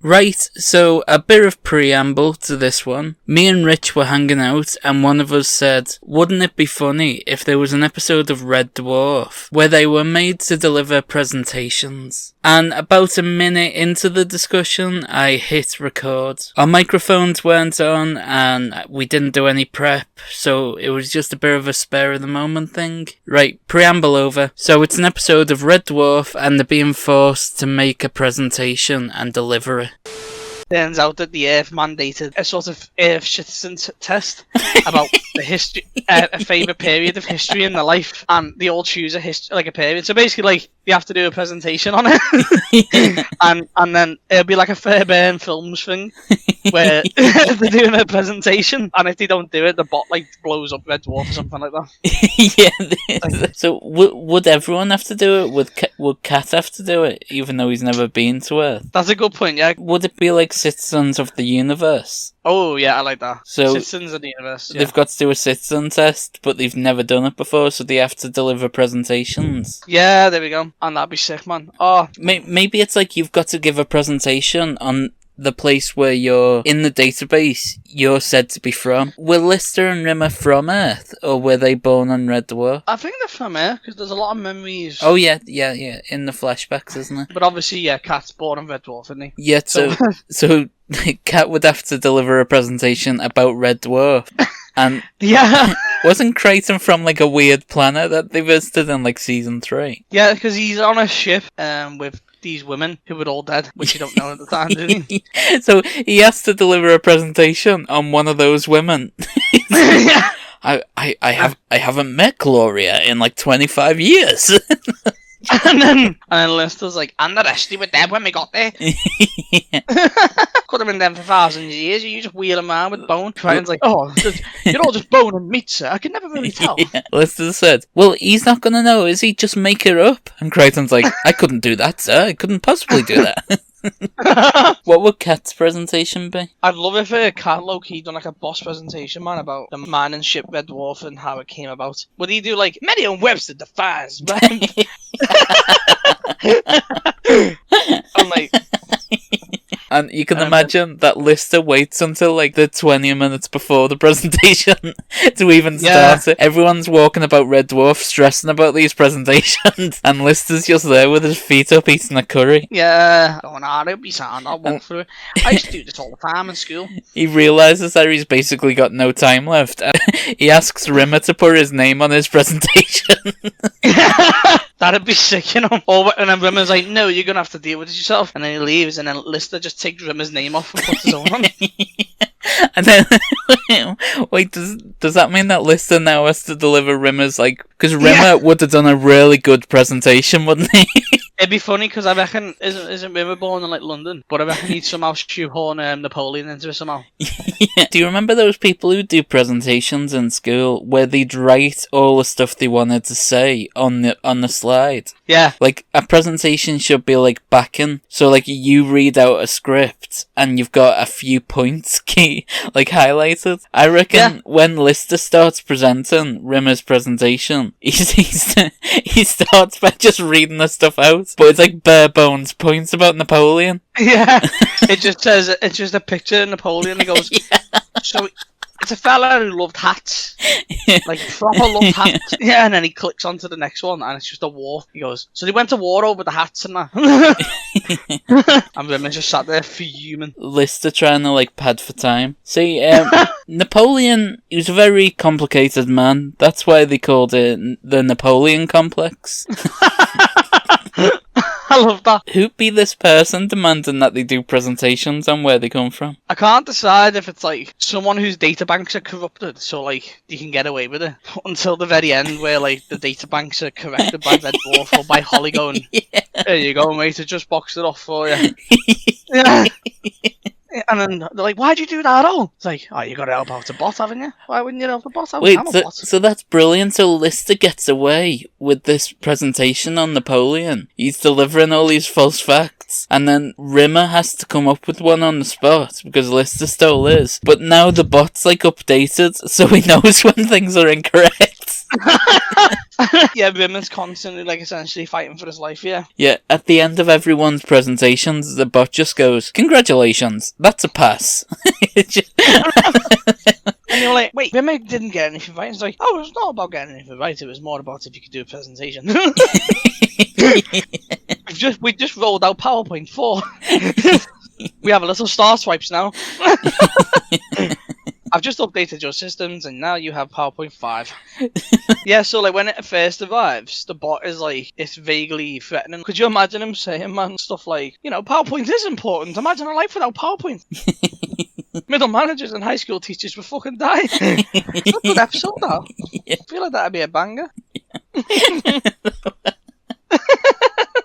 Right, so a bit of preamble to this one. Me and Rich were hanging out, and one of us said, wouldn't it be funny if there was an episode of Red Dwarf where they were made to deliver presentations? And about a minute into the discussion, I hit record. Our microphones weren't on, and we didn't do any prep, so it was just a bit of a spare of the moment thing. Right, preamble over. So it's an episode of Red Dwarf, and they're being forced to make a presentation and deliver it. Turns out that the Earth mandated a sort of Earth citizen test about the history, a favourite period of history in their life, and they all choose a period. So basically, like, you have to do a presentation on it, and then it'll be like a Fairbairn Films thing where they're doing a presentation, and if they don't do it, the bot like blows up Red Dwarf or something like that. Yeah. So would everyone have to do it? Would Cat have to do it, even though he's never been to Earth? That's a good point. Yeah. Would it be like Citizens of the Universe? Oh yeah, I like that. So Citizens of the Universe. Yeah. They've got to do a citizen test, but they've never done it before, so they have to deliver presentations. Yeah, there we go. And that'd be sick, man. Oh, maybe it's like you've got to give a presentation on the place where you're in the database you're said to be from. Were Lister and Rimmer from Earth, or were they born on Red Dwarf? I think they're from Earth because there's a lot of memories. Oh yeah, in the flashbacks, isn't it? But obviously, yeah, Cat's born on Red Dwarf, isn't he? Yeah, so Cat would have to deliver a presentation about Red Dwarf. And yeah, wasn't Crichton from like a weird planet that they visited in like season 3? Yeah, because he's on a ship with these women who were all dead, which you don't know at the time, do you? So he has to deliver a presentation on one of those women. Yeah. I haven't met Gloria in like 25 years. And then Lister's like, and the rest of you were dead when we got there. Could have been dead for thousands of years. You just wheel them around with bone. Crichton's like, oh, you're all just bone and meat, sir. I can never really tell. Yeah. Lister said, well, he's not going to know, is he? Just make it up. And Crichton's like, I couldn't do that, sir. I couldn't possibly do that. What would Cat's presentation be? I'd love if Cat low-key done like a boss presentation, man, about the mining ship Red Dwarf and how it came about. Would he do like Merriam-Webster defines, right? I'm like, and you can imagine that Lister waits until like the 20 minutes before the presentation to even start it. Everyone's walking about Red Dwarf stressing about these presentations, and Lister's just there with his feet up eating a curry. Yeah, going on, it'll be sound, I'll walk through it. I used to do this all the time in school. He realises that he's basically got no time left, and he asks Rimmer to put his name on his presentation. That'd be sick, you know. And then Rimmer's like, no, you're going to have to deal with it yourself. And then he leaves, and then Lister just takes Rimmer's name off and puts his own on. And then, wait, does that mean that Lister now has to deliver Rimmer's, like... Because Rimmer would have done a really good presentation, wouldn't he? It'd be funny, because I reckon, isn't Rimmer born in, like, London? But I reckon he'd somehow shoehorn Napoleon into it somehow. Yeah. Do you remember those people who do presentations in school where they'd write all the stuff they wanted to say on the slide? Yeah. Like, a presentation should be like backing. So, like, you read out a script and you've got a few points like highlighted. I reckon when Lister starts presenting Rimmer's presentation, he starts by just reading the stuff out. But it's like bare bones points about Napoleon. Yeah. It's just a picture of Napoleon. He goes, so it's a fella who loved hats. Like, proper loved hats. Yeah, and then he clicks onto the next one, and it's just a war. He goes, so they went to war over the hats and that. And Rimmer just sat there fuming. Lister trying to, like, pad for time. See, Napoleon, he was a very complicated man. That's why they called it the Napoleon Complex. I love that. Who'd be this person demanding that they do presentations on where they come from? I can't decide if it's like someone whose data banks are corrupted, so like you can get away with it until the very end, where like the data banks are corrected by Red Dwarf or by Holly going, there you go, mate, I just boxed it off for you. Yeah. And then they're like, why'd you do that all? It's like, oh, you got to help out the bot, haven't you? Why wouldn't you help the bot out? Wait, so that's brilliant. So Lister gets away with this presentation on Napoleon. He's delivering all these false facts. And then Rimmer has to come up with one on the spot because Lister stole his. But now the bot's like updated, so he knows when things are incorrect. Yeah, Rimmer's constantly, like, essentially fighting for his life, yeah. Yeah, at the end of everyone's presentations, the bot just goes, "Congratulations, that's a pass." It's just- And you're like, wait, Rimmer didn't get anything right. It's like, oh, it's not about getting anything right. It was more about if you could do a presentation. we just rolled out PowerPoint 4. We have a little star swipes now. I've just updated your systems, and now you have PowerPoint 5. Yeah, so like when it first arrives, the bot is like, it's vaguely threatening. Could you imagine him saying, man, stuff like, PowerPoint is important. Imagine a life without PowerPoint. Middle managers and high school teachers would fucking die. That's a good episode, that. I feel like that'd be a banger.